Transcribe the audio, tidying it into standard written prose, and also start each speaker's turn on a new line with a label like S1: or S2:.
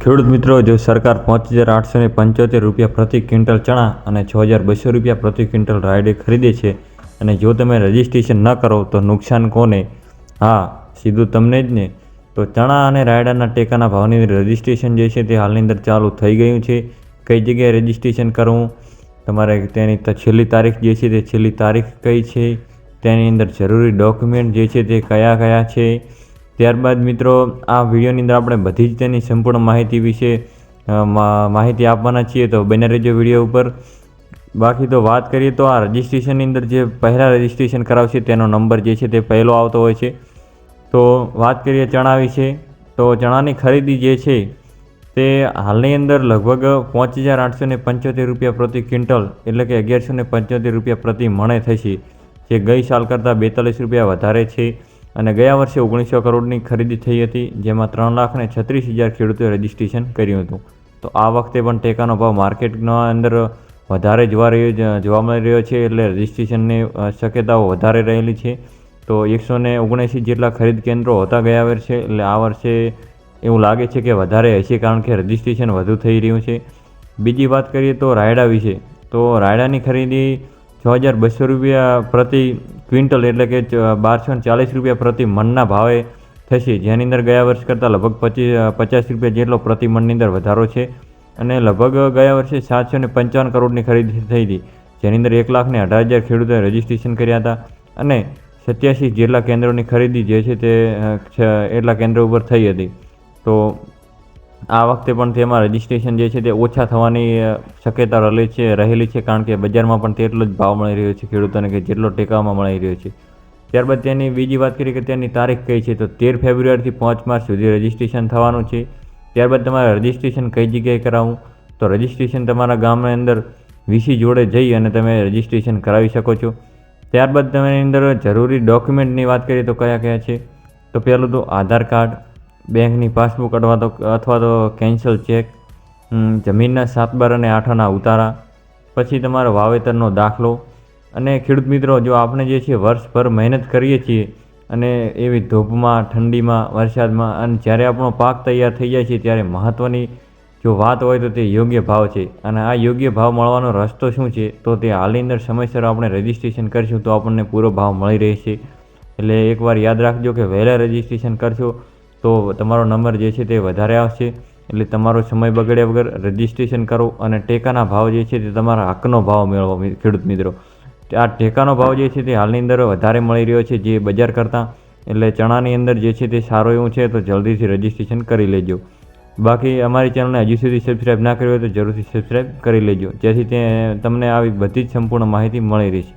S1: ખેડૂત મિત્રો, જો સરકાર 5,875 રૂપિયા પ્રતિ ક્વિન્ટલ ચણા અને 6,200 રૂપિયા પ્રતિ ક્વિન્ટલ રાયડે ખરીદે છે અને જો તમે રજિસ્ટ્રેશન ન કરો તો નુકસાન કોને? હા, સીધું તમને જ ને. તો ચણા અને રાયડાના ટેકાના ભાવની રજિસ્ટ્રેશન જે છે તે હાલની અંદર ચાલુ થઈ ગયું છે. કઈ જગ્યાએ રજિસ્ટ્રેશન કરવું, તમારે તેની છેલ્લી તારીખ જે છે તે છેલ્લી તારીખ કઈ છે, તેની અંદર જરૂરી ડોક્યુમેન્ટ જે છે તે કયા કયા છે. ત્યારબાદ મિત્રો, આ વિડીયોની અંદર આપણે બધી જ તેની સંપૂર્ણ માહિતી વિશે માહિતી આપવાના છીએ, તો બને રહેજો વિડીયો ઉપર. બાકી તો વાત કરીએ તો આ રજિસ્ટ્રેશનની અંદર જે પહેલાં રજિસ્ટ્રેશન કરાવશે તેનો નંબર જે છે તે પહેલો આવતો હોય છે. તો વાત કરીએ ચણા વિશે, તો ચણાની ખરીદી જે છે તે હાલની અંદર લગભગ 5,875 રૂપિયા પ્રતિ ક્વિન્ટલ એટલે કે 1,175 રૂપિયા પ્રતિ મણે થશે, જે ગઈ સાલ કરતાં 42 રૂપિયા વધારે છે. અને ગયા વર્ષે 1900 કરોડની ખરીદી થઈ હતી, જેમાં 3,36,000 ખેડૂતોએ રજિસ્ટ્રેશન કર્યું હતું. તો આ વખતે પણ ટેકાનો ભાવ માર્કેટના અંદર વધારે જોવા મળી રહ્યો છે, એટલે રજિસ્ટ્રેશનની શક્યતાઓ વધારે રહેલી છે. તો 179 જેટલા ખરીદ કેન્દ્રો હતા ગયા વર્ષે, એટલે આ વર્ષે એવું લાગે છે કે વધારે હશે, કારણ કે રજિસ્ટ્રેશન વધુ થઈ રહ્યું છે. બીજી વાત કરીએ તો રાયડા વિશે, તો રાયડાની ખરીદી 6,200 રૂપિયા પ્રતિ ક્વિન્ટલ એટલે કે 1,240 રૂપિયા પ્રતિ મણના ભાવે થશે, જેની અંદર ગયા વર્ષ કરતાં લગભગ 50 રૂપિયા જેટલો પ્રતિ મણની અંદર વધારો છે. અને લગભગ ગયા વર્ષે 755 કરોડની ખરીદી થઈ હતી, જેની અંદર 1,18,000 ખેડૂતોએ રજિસ્ટ્રેશન કર્યા હતા. અને 87 જેટલા કેન્દ્રોની ખરીદી જે છે તે એટલા કેન્દ્રો ઉપર થઈ હતી. તો આ વખતે પણ તેમાં રજિસ્ટ્રેશન જે છે તે ઓછા થવાની શક્યતા રહેલી છે, કારણ કે બજારમાં પણ તેટલો જ ભાવ મળી રહ્યો છે ખેડૂતોને કે જેટલો ટેકામાં મળી રહ્યો છે. ત્યારબાદ તેની બીજી વાત કરીએ કે તેની તારીખ કઈ છે, તો 13 ફેબ્રુઆરીથી 5 માર્ચ સુધી રજિસ્ટ્રેશન થવાનું છે. ત્યારબાદ તમારે રજિસ્ટ્રેશન કઈ જગ્યાએ કરાવવું, તો રજિસ્ટ્રેશન તમારા ગામની અંદર વીસી જોડે જઈ અને તમે રજિસ્ટ્રેશન કરાવી શકો છો. ત્યારબાદ તેની અંદર જરૂરી ડોક્યુમેન્ટની વાત કરીએ તો કયા કયા છે, તો પહેલું તો આધાર કાર્ડ, બેંકની પાસબુક અથવા તો કેન્સલ ચેક, જમીનના 7/12 અને 8 ઉતારા, પછી તમારો વાવેતરનો દાખલો. અને ખેડૂત મિત્રો, જો આપણે જે છે વર્ષભર મહેનત કરીએ છીએ અને એવી ધૂપમાં, ઠંડીમાં, વરસાદમાં, અને જ્યારે આપણો પાક તૈયાર થઈ જાય છે ત્યારે મહત્ત્વની જો વાત હોય તો તે યોગ્ય ભાવ છે. અને આ યોગ્ય ભાવ મળવાનો રસ્તો શું છે, તો તે હાલની અંદર સમયસર આપણે રજિસ્ટ્રેશન કરીશું તો આપણને પૂરો ભાવ મળી રહેશે. એટલે એકવાર યાદ રાખજો કે વહેલા રજિસ્ટ્રેશન કરશો તો તમારો નંબર જે છે તે વધારે આવશે. એટલે તમારો સમય બગડ્યા વગર રજિસ્ટ્રેશન કરો અને ટેકાના ભાવ જે છે તે તમારા હકનો ભાવ મેળવો ખેડૂત મિત્રો. આ ટેકાનો ભાવ જે છે તે હાલની અંદર વધારે મળી રહ્યો છે જે બજાર કરતાં, એટલે ચણાની અંદર જે છે તે સારું એવું છે, તો જલ્દીથી રજિસ્ટ્રેશન કરી લેજો. બાકી અમારી ચેનલને હજી સુધી સબસ્ક્રાઈબ ના કરી હોય તો જરૂરથી સબસ્ક્રાઈબ કરી લેજો, જેથી તમને આવી બધી જ સંપૂર્ણ માહિતી મળી રહેશે.